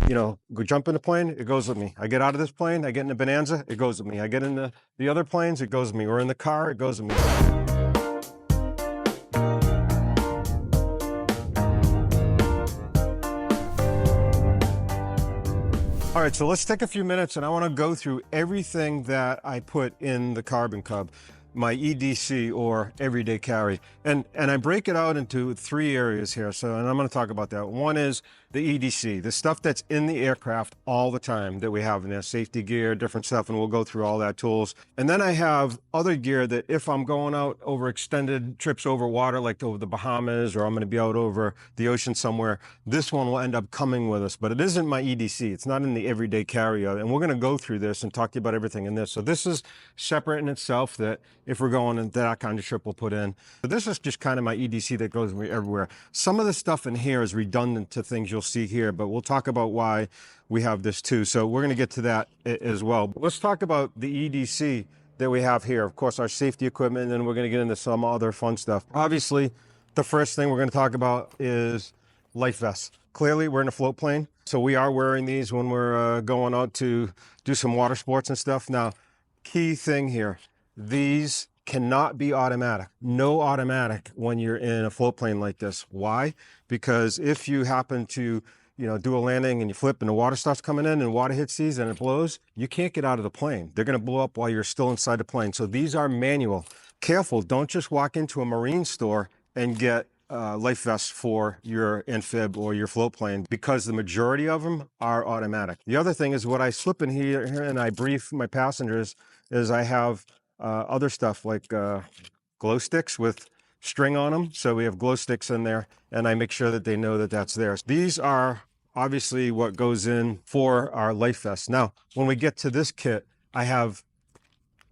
you know, go jump in the plane, it goes with me. I get out of this plane, I get in a Bonanza, it goes with me. I get in the other planes, it goes with me. Or in the car, it goes with me. All right, so let's take a few minutes and I want to go through everything that I put in the Carbon Cub, my EDC or everyday carry. And I break it out into 3 areas here. So, and I'm going to talk about that. One is the EDC, the stuff that's in the aircraft all the time that we have in there, safety gear, different stuff, and we'll go through all that tools. And then I have other gear that if I'm going out over extended trips over water, like over the Bahamas, or I'm going to be out over the ocean somewhere, this one will end up coming with us, but it isn't my EDC. It's not in the everyday carry. And we're going to go through this and talk to you about everything in this. So this is separate in itself, that if we're going into that kind of trip, we'll put in. But this is just kind of my EDC that goes with me everywhere. Some of the stuff in here is redundant to things you'll see here, but we'll talk about why we have this too. So we're going to get to that as well. But let's talk about the EDC that we have here. Of course, our safety equipment, and then we're going to get into some other fun stuff. Obviously, the first thing we're going to talk about is life vests. Clearly, we're in a float plane, so we are wearing these when we're going out to do some water sports and stuff. Now, key thing here, these cannot be automatic. No automatic when you're in a float plane like this. Why? Because if you happen to, you know, do a landing and you flip and the water starts coming in and water hits these and it blows, you can't get out of the plane. They're going to blow up while you're still inside the plane. So these are manual. Careful, don't just walk into a marine store and get life vests for your amphib or your float plane, because the majority of them are automatic. The other thing is what I slip in here and I brief my passengers is I have other stuff like glow sticks with string on them. So we have glow sticks in there, and I make sure that they know that that's there. These are obviously what goes in for our life vests. Now, when we get to this kit, I have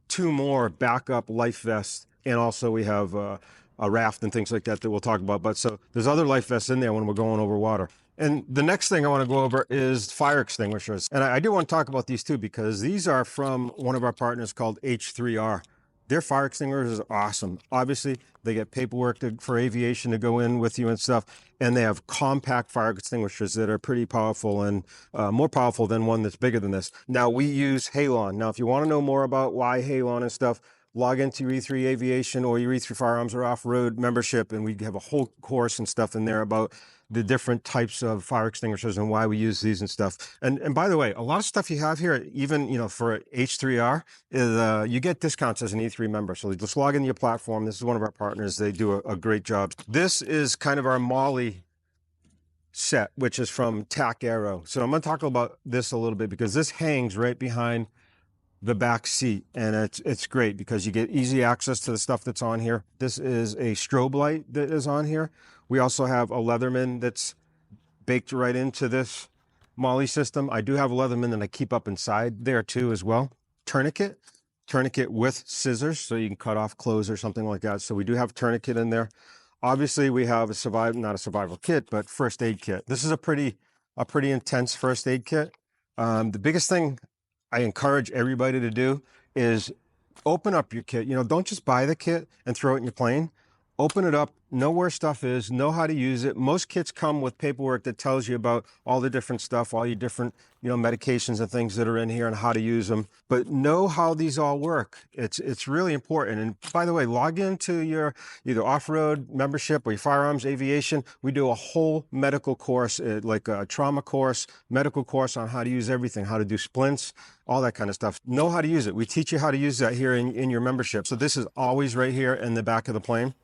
2 more backup life vests, and also we have a raft and things like that that we'll talk about. But so there's other life vests in there when we're going over water. And the next thing I want to go over is fire extinguishers. And I do want to talk about these too, because these are from one of our partners called H3R. Their fire extinguishers are awesome. Obviously, they get paperwork for aviation to go in with you and stuff. And they have compact fire extinguishers that are pretty powerful, and more powerful than one that's bigger than this. Now, we use Halon. Now, if you want to know more about why Halon and stuff, log into your E3 Aviation or your E3 Firearms or off-road membership, and we have a whole course and stuff in there about the different types of fire extinguishers and why we use these and stuff. And by the way, a lot of stuff you have here, even, you know, for H3R, is you get discounts as an E3 member. So just log into your platform. This is one of our partners. They do a great job. This is kind of our MOLLE set, which is from Tacaero. So I'm going to talk about this a little bit, because this hangs right behind the back seat, and it's great because you get easy access to the stuff that's on here. This is a strobe light that is on here. We also have a Leatherman that's baked right into this MOLLE system. I do have a Leatherman that I keep up inside there too as well. Tourniquet with scissors, so you can cut off clothes or something like that. So we do have tourniquet in there. Obviously, we have not a survival kit, but first aid kit. This is a pretty intense first aid kit. The biggest thing I encourage everybody to do is open up your kit. You know, don't just buy the kit and throw it in your plane. Open it up, know where stuff is, know how to use it. Most kits come with paperwork that tells you about all the different stuff, all your different, you know, medications and things that are in here and how to use them. But know how these all work. It's really important. And by the way, log into your either off-road membership or your Firearms Aviation. We do a whole medical course, like a trauma course, medical course on how to use everything, how to do splints, all that kind of stuff. Know how to use it. We teach you how to use that here in your membership. So this is always right here in the back of the plane.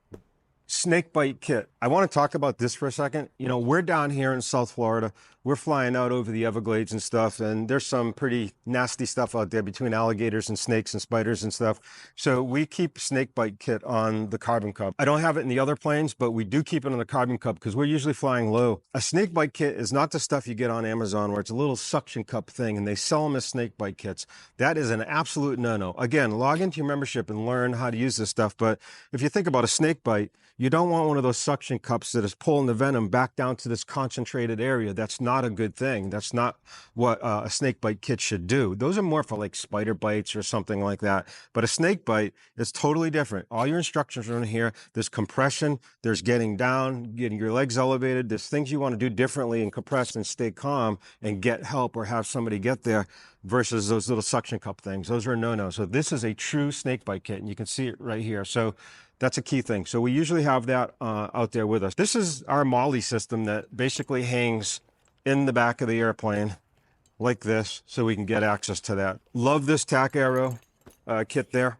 Snake bite kit. I want to talk about this for a second. You know, we're down here in South Florida. We're flying out over the Everglades and stuff, and there's some pretty nasty stuff out there between alligators and snakes and spiders and stuff. So we keep snake bite kit on the Carbon Cub. I don't have it in the other planes, but we do keep it on the Carbon Cub because we're usually flying low. A snake bite kit is not the stuff you get on Amazon where it's a little suction cup thing and they sell them as snake bite kits. That is an absolute no-no. Again, log into your membership and learn how to use this stuff. But if you think about a snake bite, you don't want one of those suction cups that is pulling the venom back down to this concentrated area. That's not not a good thing. That's not what a snake bite kit should do. Those are more for like spider bites or something like that. But a snake bite is totally different. All your instructions are in here. There's compression, there's getting down, getting your legs elevated. There's things you want to do differently and compress and stay calm and get help or have somebody get there versus those little suction cup things. Those are a no-no. So this is a true snake bite kit, and you can see it right here. So that's a key thing. So we usually have that out there with us. This is our MOLLE system that basically hangs in the back of the airplane like this, so we can get access to that. Love this tacaero kit there.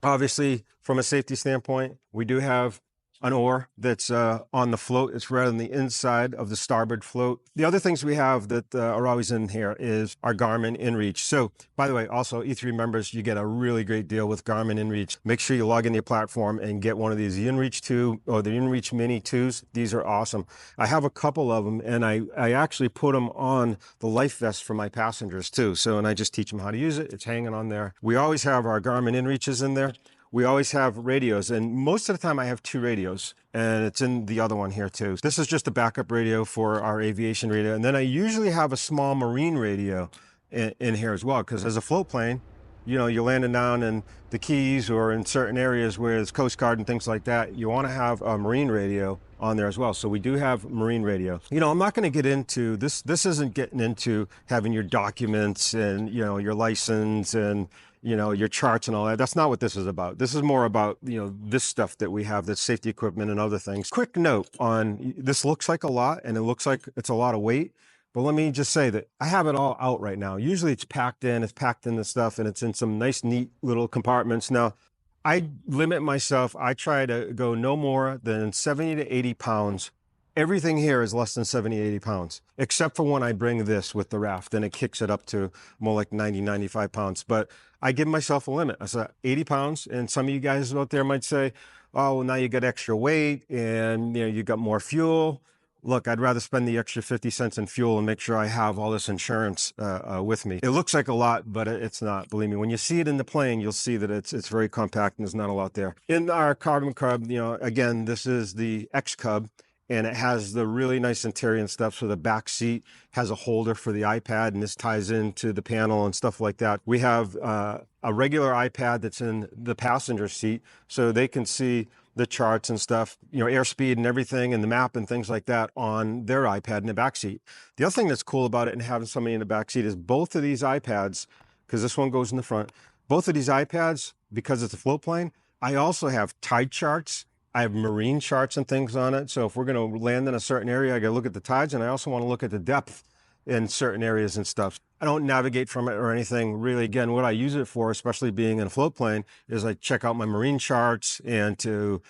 Obviously, from a safety standpoint, we do have an oar that's on the float. It's right on the inside of the starboard float. The other things we have that are always in here is our Garmin inReach. So, by the way, also E3 members, you get a really great deal with Garmin inReach. Make sure you log into your platform and get one of these, the inReach 2 or the inReach Mini 2s. These are awesome. I have a couple of them, and I actually put them on the life vest for my passengers too. So, and I just teach them how to use it. It's hanging on there. We always have our Garmin inReaches in there. We always have radios, and most of the time I have 2 radios, and it's in the other one here too. This is just a backup radio for our aviation radio, and then I usually have a small marine radio in here as well, because as a float plane, you know, you're landing down in the Keys or in certain areas where it's Coast Guard and things like that. You want to have a marine radio on there as well. So we do have marine radio. You know, I'm not going to get into this. This isn't getting into having your documents and, you know, your license and, you know, your charts and all that. That's not what this is about. This is more about, you know, this stuff that we have, that's safety equipment and other things. Quick note on, this looks like a lot, and it looks like it's a lot of weight, but let me just say that I have it all out right now. Usually it's packed in the stuff, and it's in some nice, neat little compartments. Now, I limit myself. I try to go no more than 70 to 80 pounds. Everything here is less than 70, 80 pounds, except for when I bring this with the raft, then it kicks it up to more like 90, 95 pounds. But I give myself a limit. I said 80 pounds. And some of you guys out there might say, oh, well, now you got extra weight and, you know, you got more fuel. Look, I'd rather spend the extra 50 cents in fuel and make sure I have all this insurance with me. It looks like a lot, but it's not. Believe me, when you see it in the plane, you'll see that it's very compact and there's not a lot there. In our carbon cub, you know, again, this is the X Cub, and it has the really nice interior and stuff. So the back seat has a holder for the iPad, and this ties into the panel and stuff like that. We have a regular iPad that's in the passenger seat, so they can see the charts and stuff, you know, airspeed and everything, and the map and things like that on their iPad in the back seat. The other thing that's cool about it and having somebody in the back seat is both of these iPads, because this one goes in the front, both of these iPads, because it's a float plane, I also have tide charts. I have marine charts and things on it. So if we're going to land in a certain area, I got to look at the tides, and I also want to look at the depth in certain areas and stuff. I don't navigate from it or anything really. Again, what I use it for, especially being in a float plane, is I check out my marine charts and to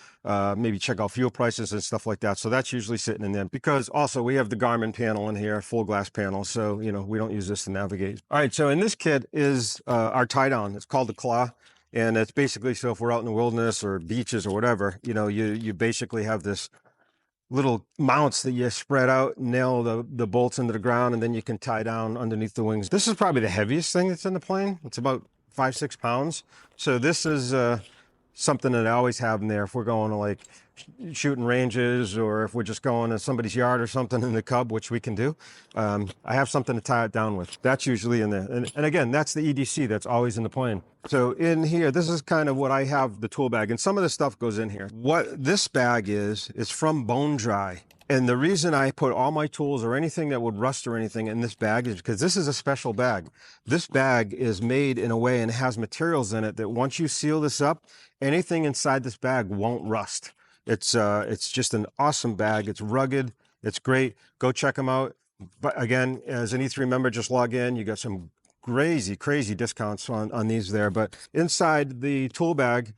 maybe check out fuel prices and stuff like that. So that's usually sitting in there, because also we have the Garmin panel in here, full glass panel. So, you know, we don't use this to navigate. All right. So in this kit is our tie down. It's called the claw. And it's basically, so if we're out in the wilderness or beaches or whatever, you know, you basically have this little mounts that you spread out, nail the bolts into the ground, and then you can tie down underneath the wings. This is probably the heaviest thing that's in the plane. It's about 5-6 pounds. So this is something that I always have in there if we're going to like shooting ranges, or if we're just going to somebody's yard or something in the Cub, which we can do. I have something to tie it down with. That's usually in there. And again, that's the EDC that's always in the plane. So in here, this is kind of what I have, the tool bag, and some of the stuff goes in here. What this bag is from Bone Dry. And the reason I put all my tools or anything that would rust or anything in this bag is because this is a special bag. This bag is made in a way and has materials in it that once you seal this up, anything inside this bag won't rust. It's just an awesome bag. It's rugged. It's great. Go check them out. But again, as an E3 member, just log in. You got some crazy discounts on these there. But inside the tool bag,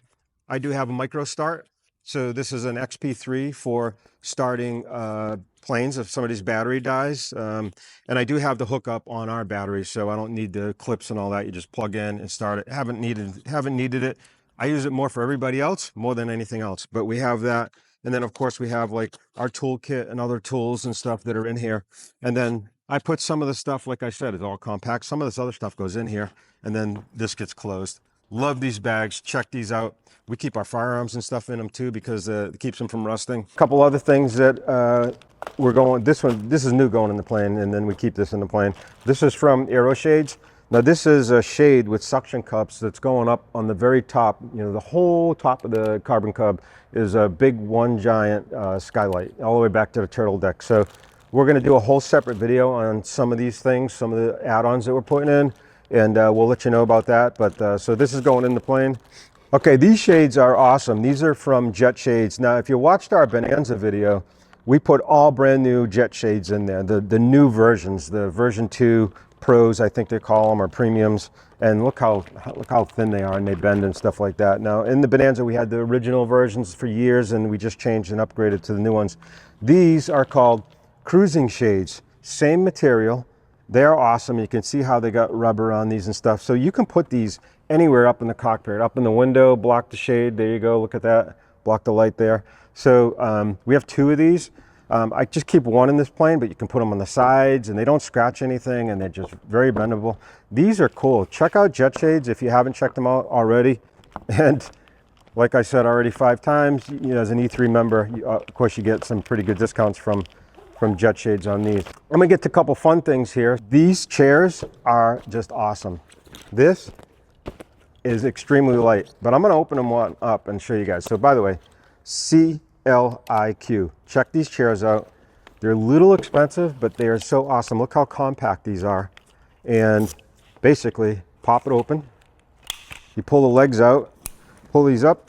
I do have a micro start. So this is an XP3 for starting planes if somebody's battery dies. And I do have the hookup on our battery, so I don't need the clips and all that. You just plug in and start it. Haven't needed it. I use it more for everybody else more than anything else. But we have that. And then, of course, we have like our toolkit and other tools and stuff that are in here. And then I put some of the stuff, like I said, it's all compact. Some of this other stuff goes in here, and then this gets closed. Love these bags. Check these out. We keep our firearms and stuff in them too because it keeps them from rusting. A couple other things that we're going, this is new going in the plane, and then we keep this in the plane. This is from Aero Shades. Now this is a shade with suction cups that's going up on the very top. You know, the whole top of the carbon cub is a big one giant skylight all the way back to the turtle deck. So we're going to do a whole separate video on some of these things, some of the add-ons that we're putting in, and we'll let you know about that. But so this is going in the plane. Okay, these shades are awesome. These are from Jet Shades. Now, if you watched our Bonanza video, we put all brand new Jet Shades in there, the new versions, the version 2 Pros, I think they call them, or premiums. And look how thin they are, and they bend and stuff like that. Now, in the Bonanza, we had the original versions for years, and we just changed and upgraded to the new ones. These are called cruising shades. Same material. They're awesome. You can see how they got rubber on these and stuff. So you can put these anywhere up in the cockpit, up in the window, block the shade. There you go. Look at that. Block the light there. So we have 2 of these. I just keep one in this plane, but you can put them on the sides and they don't scratch anything, and they're just very bendable. These are cool. Check out Jet Shades if you haven't checked them out already. And like I said already 5 times, you know, as an E3 member, of course you get some pretty good discounts from Jet Shades on these. I'm gonna get to a couple fun things here. These chairs are just awesome. This is extremely light, but I'm gonna open them one up and show you guys. So by the way, CLIQ. Check these chairs out. They're a little expensive, but they are so awesome. Look how compact these are. And basically, pop it open. You pull the legs out, pull these up.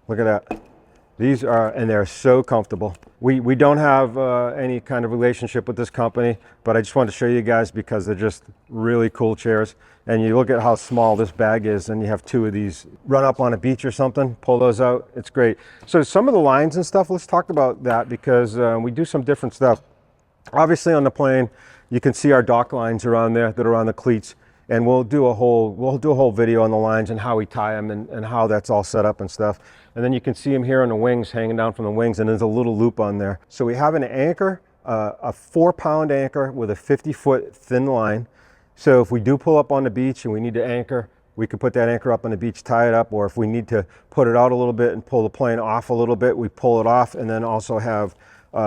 Look at that. These are, and they're so comfortable. We don't have any kind of relationship with this company, but I just wanted to show you guys because they're just really cool chairs. And you look at how small this bag is, and you have 2 of these. Run up on a beach or something, pull those out. It's great. So some of the lines and stuff, let's talk about that because we do some different stuff. Obviously on the plane, you can see our dock lines are on there that are on the cleats. And we'll do a whole video on the lines and how we tie them and how that's all set up and stuff. And then you can see them here on the wings, hanging down from the wings, and there's a little loop on there. So we have an anchor, a 4-pound anchor with a 50-foot thin line. So if we do pull up on the beach and we need to anchor, we can put that anchor up on the beach, tie it up, or if we need to put it out a little bit and pull the plane off a little bit, we pull it off, and then also have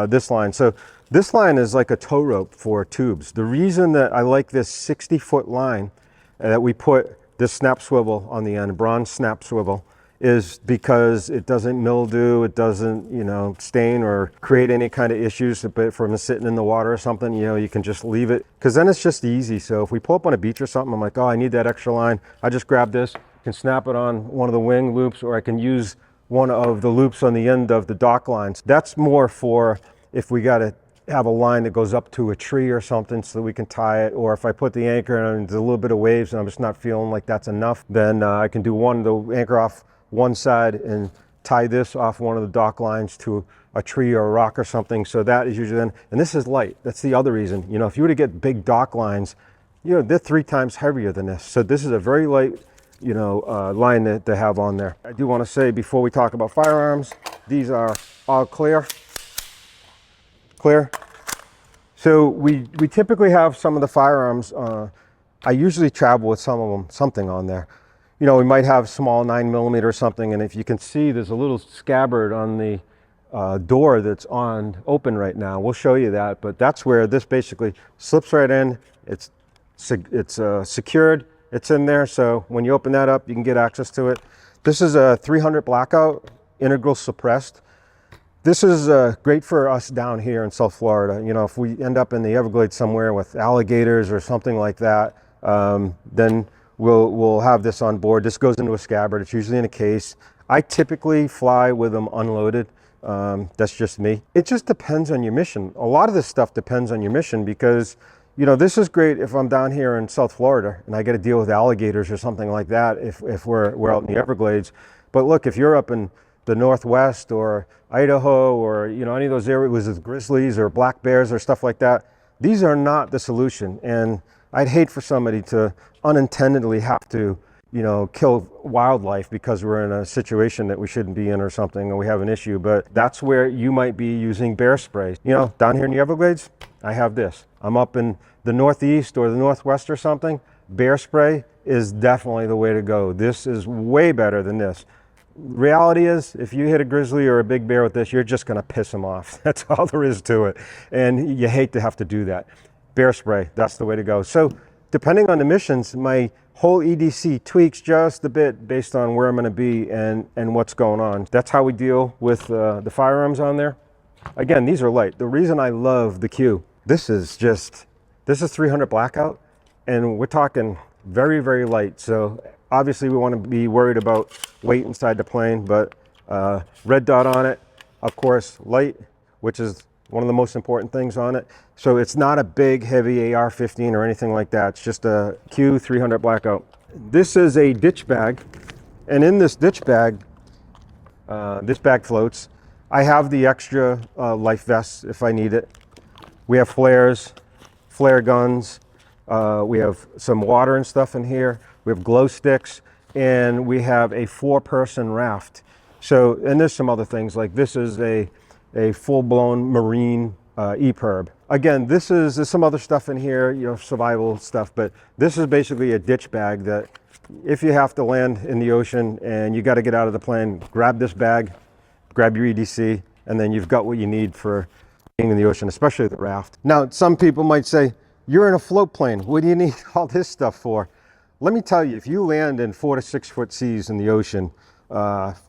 this line. So this line is like a tow rope for tubes. The reason that I like this 60-foot line that we put this snap swivel on the end, bronze snap swivel, is because it doesn't mildew, it doesn't, you know, stain or create any kind of issues from sitting in the water or something. You know, you can just leave it, because then it's just easy. So if we pull up on a beach or something, I'm like, oh, I need that extra line. I just grab this, can snap it on one of the wing loops, or I can use one of the loops on the end of the dock lines. That's more for if we got to have a line that goes up to a tree or something so that we can tie it, or if I put the anchor and there's a little bit of waves and I'm just not feeling like that's enough, then I can do the anchor off one side and tie this off one of the dock lines to a tree or a rock or something. So that is usually then, and this is light. That's the other reason. You know, if you were to get big dock lines, you know, they're 3 times heavier than this. So this is a very light, you know, line that they have on there. I do want to say before we talk about firearms, these are all clear. So we typically have some of the firearms. I usually travel with some of them, something on there. You know, we might have small 9mm or something, and if you can see, there's a little scabbard on the door that's open right now. We'll show you that, but that's where this basically slips right in. It's secured. It's in there, so when you open that up, you can get access to it. This is a 300 blackout, integral suppressed. This is great for us down here in South Florida. You know, if we end up in the Everglades somewhere with alligators or something like that, then we'll have this on board. This goes into a scabbard. It's usually in a case. I typically fly with them unloaded. That's just me. It just depends on your mission. A lot of this stuff depends on your mission because, you know, this is great if I'm down here in South Florida and I got to deal with alligators or something like that if we're out in the Everglades. But look, if you're up in the Northwest or Idaho or, you know, any of those areas with grizzlies or black bears or stuff like that, these are not the solution. And I'd hate for somebody to unintendedly have to kill wildlife because we're in a situation that we shouldn't be in or something, or we have an issue. But that's where you might be using bear spray. Down here in the Everglades, I have this. I'm up in the Northeast or the Northwest or something. Bear spray is definitely the way to go. This is way better than this. Reality is, if you hit a grizzly or a big bear with this, you're just going to piss them off. That's all there is to it. And you hate to have to do that. Bear spray, that's the way to go. So depending on the missions, my whole EDC tweaks just a bit based on where I'm going to be and what's going on. That's how we deal with the firearms on there. Again, these are light. The reason I love the Q, this is 300 blackout, and we're talking very, very light. So obviously we want to be worried about weight inside the plane, but red dot on it, of course, light, which is one of the most important things on it. So it's not a big, heavy AR-15 or anything like that. It's just a Q 300 blackout. This is a ditch bag, and in this ditch bag, this bag floats. I have the extra life vests if I need it. We have flares, flare guns. We have some water and stuff in here. We have glow sticks, and we have a 4-person raft. So, and there's some other things, like this is a full-blown marine EPIRB. Again, there's some other stuff in here, survival stuff, but this is basically a ditch bag that if you have to land in the ocean and you got to get out of the plane, grab this bag, grab your EDC, and then you've got what you need for being in the ocean, especially the raft. Now, some people might say, you're in a float plane. What do you need all this stuff for? Let me tell you, if you land in 4 to 6 foot seas in the ocean,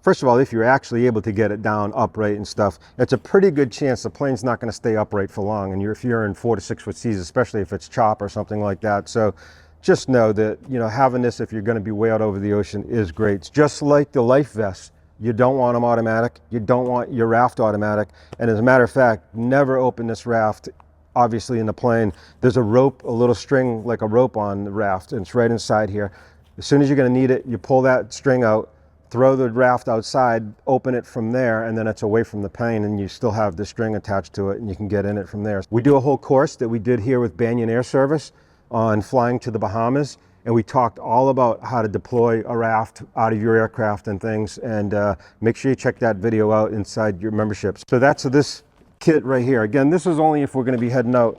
first of all, if you're actually able to get it down upright and stuff, it's a pretty good chance the plane's not going to stay upright for long. And if you're in 4 to 6 foot seas, especially if it's chop or something like that. So just know that, having this, if you're going to be way out over the ocean, is great. It's just like the life vests. You don't want them automatic. You don't want your raft automatic. And as a matter of fact, never open this raft. Obviously in the plane, there's a rope, a little string like a rope on the raft, and it's right inside here. As soon as you're going to need it, you pull that string out, throw the raft outside, open it from there, and then it's away from the plane, and you still have the string attached to it, and you can get in it from there. We do a whole course that we did here with Banyan Air Service on flying to the Bahamas, and we talked all about how to deploy a raft out of your aircraft and things, and make sure you check that video out inside your memberships. So that's this kit right here. Again, this is only if we're going to be heading out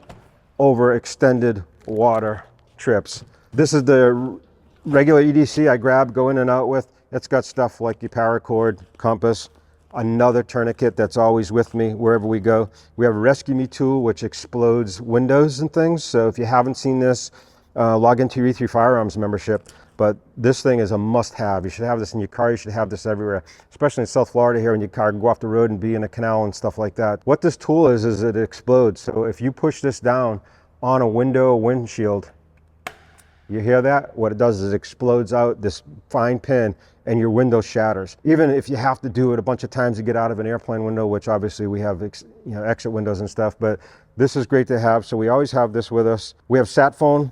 over extended water trips. This is the regular EDC I grab, go in and out with. It's got stuff like your paracord, compass, another tourniquet that's always with me wherever we go. We have a Rescue Me tool, which explodes windows and things. So if you haven't seen this, log into your E3 Firearms membership. But this thing is a must-have. You should have this in your car. You should have this everywhere, especially in South Florida here in your car. Go off the road and be in a canal and stuff like that. What this tool is it explodes. So if you push this down on a window or windshield, you hear that? What it does is it explodes out this fine pin and your window shatters. Even if you have to do it a bunch of times to get out of an airplane window, which obviously we have exit windows and stuff, but this is great to have. So we always have this with us. We have sat phone.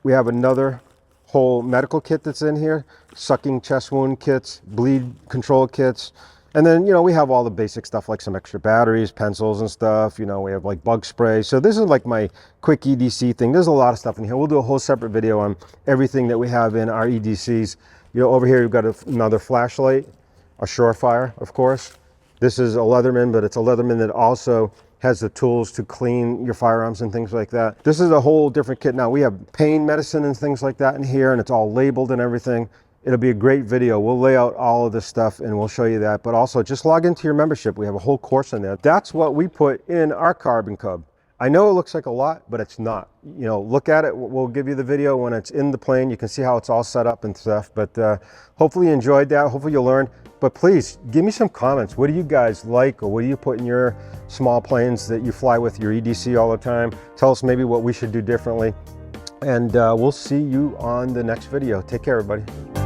We have another whole medical kit that's in here, sucking chest wound kits, bleed control kits. And then, we have all the basic stuff like some extra batteries, pencils and stuff. We have like bug spray. So this is like my quick EDC thing. There's a lot of stuff in here. We'll do a whole separate video on everything that we have in our EDCs. Over here, we've got another flashlight, a Surefire, of course. This is a Leatherman, but it's a Leatherman that also has the tools to clean your firearms and things like that. This is a whole different kit. Now we have pain medicine and things like that in here, and it's all labeled and everything. It'll be a great video. We'll lay out all of this stuff and we'll show you that, but also just log into your membership. We have a whole course in there. That's what we put in our Carbon Cub. I know it looks like a lot, but it's not. Look at it. We'll give you the video when it's in the plane. You can see how it's all set up and stuff, but hopefully you enjoyed that. Hopefully you learned. But please give me some comments. What do you guys like, or what do you put in your small planes that you fly with your EDC all the time? Tell us maybe what we should do differently. And we'll see you on the next video. Take care, everybody.